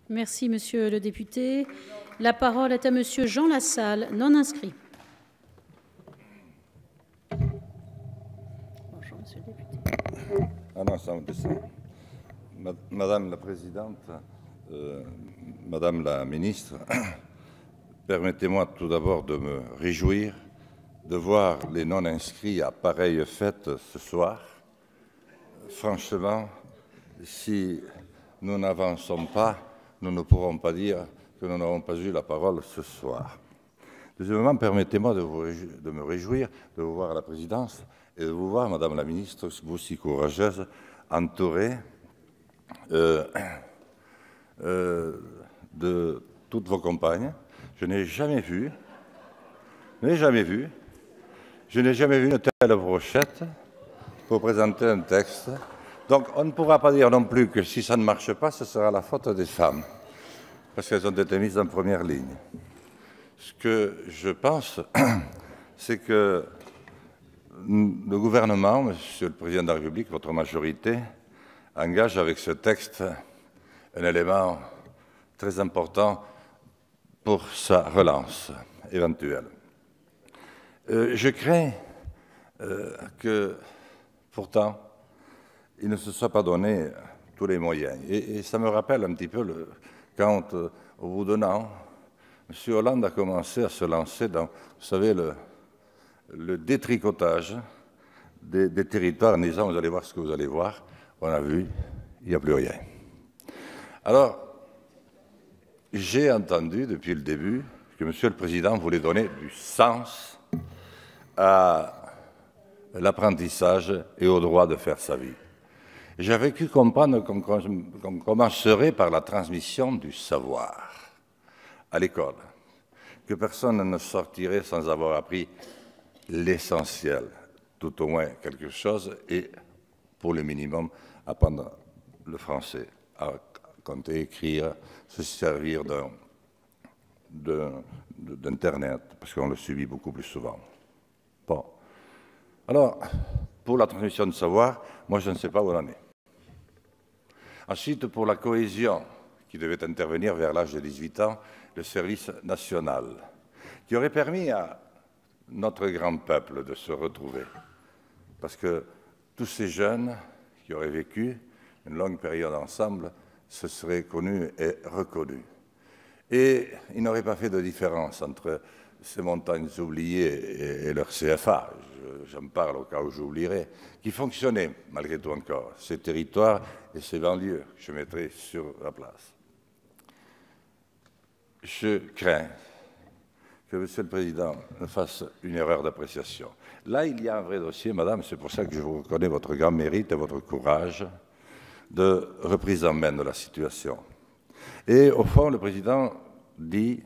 Merci, monsieur le député. La parole est à monsieur Jean Lassalle, non inscrit. Bonjour, monsieur le député. Ah non, ça descend. Madame la Présidente, Madame la Ministre, permettez-moi tout d'abord de me réjouir de voir les non-inscrits à pareille fête ce soir. Franchement, si nous n'avançons pas, nous ne pourrons pas dire que nous n'avons pas eu la parole ce soir. Deuxièmement, permettez-moi de me réjouir de vous voir à la présidence et de vous voir, Madame la Ministre, vous aussi courageuse, entourée de toutes vos compagnes. Je n'ai jamais vu une telle brochette pour présenter un texte. Donc, on ne pourra pas dire non plus que si ça ne marche pas, ce sera la faute des femmes, parce qu'elles ont été mises en première ligne. Ce que je pense, c'est que le gouvernement, Monsieur le Président de la République, votre majorité, engage avec ce texte un élément très important pour sa relance éventuelle. Je crains que, pourtant, il ne se soit pas donné tous les moyens. Et ça me rappelle un petit peu quand, au bout d'un an, M. Hollande a commencé à se lancer dans, vous savez, le détricotage des territoires en disant « vous allez voir ce que vous allez voir ». On a vu, il n'y a plus rien. Alors, j'ai entendu depuis le début que M. le Président voulait donner du sens à l'apprentissage et au droit de faire sa vie. J'avais cru comprendre qu'on commencerait par la transmission du savoir à l'école, que personne ne sortirait sans avoir appris l'essentiel, tout au moins quelque chose, et pour le minimum, apprendre le français, à compter, écrire, se servir d'Internet, parce qu'on le subit beaucoup plus souvent. Bon. Alors, pour la transmission de savoir, moi je ne sais pas où on en est. Ensuite, pour la cohésion, qui devait intervenir vers l'âge de 18 ans, le service national, qui aurait permis à notre grand peuple de se retrouver. Parce que tous ces jeunes qui auraient vécu une longue période ensemble se seraient connus et reconnus. Et ils n'auraient pas fait de différence entre ces montagnes oubliées et leur CFA, j'en parle au cas où j'oublierai, qui fonctionnaient malgré tout encore, ces territoires et ces banlieues que je mettrai sur la place. Je crains que M. le Président ne fasse une erreur d'appréciation. Là, il y a un vrai dossier, Madame, c'est pour ça que je vous reconnais votre grand mérite et votre courage de reprise en main de la situation. Et au fond, le Président dit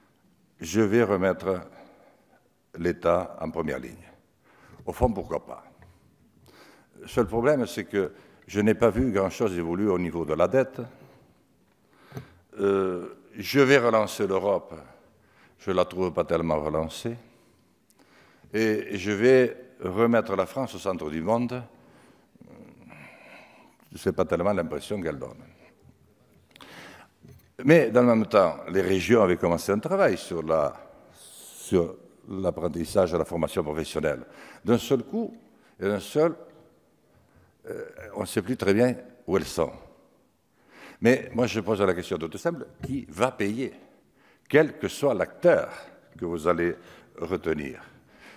« je vais remettre l'État en première ligne ». Au fond, pourquoi pas? Le seul problème, c'est que je n'ai pas vu grand-chose évoluer au niveau de la dette. Je vais relancer l'Europe. Je ne la trouve pas tellement relancée. Et je vais remettre la France au centre du monde. Ce n'est pas tellement l'impression qu'elle donne. Mais dans le même temps, les régions avaient commencé un travail sur l'apprentissage et la formation professionnelle. D'un seul coup, et on ne sait plus très bien où elles sont. Mais moi, je pose la question toute simple, qui va payer? Quel que soit l'acteur que vous allez retenir.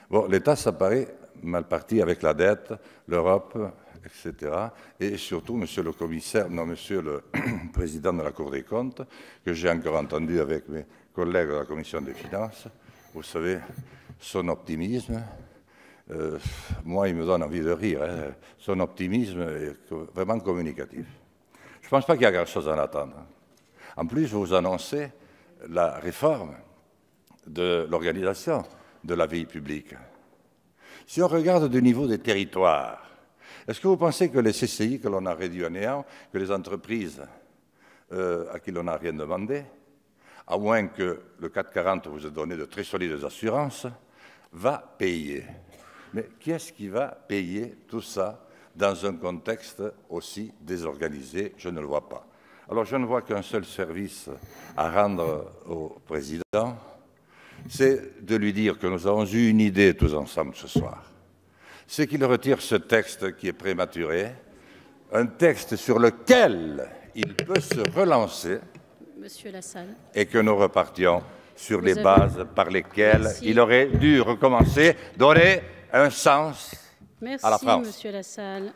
Bon, l'État, ça paraît mal parti avec la dette, l'Europe, etc. Et surtout, Monsieur le Commissaire, non, Monsieur le Président de la Cour des comptes, que j'ai encore entendu avec mes collègues de la Commission des finances, vous savez, son optimisme, moi, il me donne envie de rire, hein. Son optimisme est vraiment communicatif. Je ne pense pas qu'il y a grand-chose à en attendre. En plus, vous annoncez la réforme de l'organisation de la vie publique. Si on regarde du niveau des territoires, est-ce que vous pensez que les CCI que l'on a réduits à néant, que les entreprises à qui l'on n'a rien demandé, à moins que le 440 vous ait donné de très solides assurances, va payer? Mais qui est-ce qui va payer tout ça dans un contexte aussi désorganisé? Je ne le vois pas. Alors je ne vois qu'un seul service à rendre au président, c'est de lui dire que nous avons eu une idée tous ensemble ce soir. C'est qu'il retire ce texte qui est prématuré, un texte sur lequel il peut se relancer. Monsieur Lassalle. Et que nous repartions sur les bases par lesquelles il aurait dû recommencer, donner un sens à la France. Merci, Monsieur Lassalle.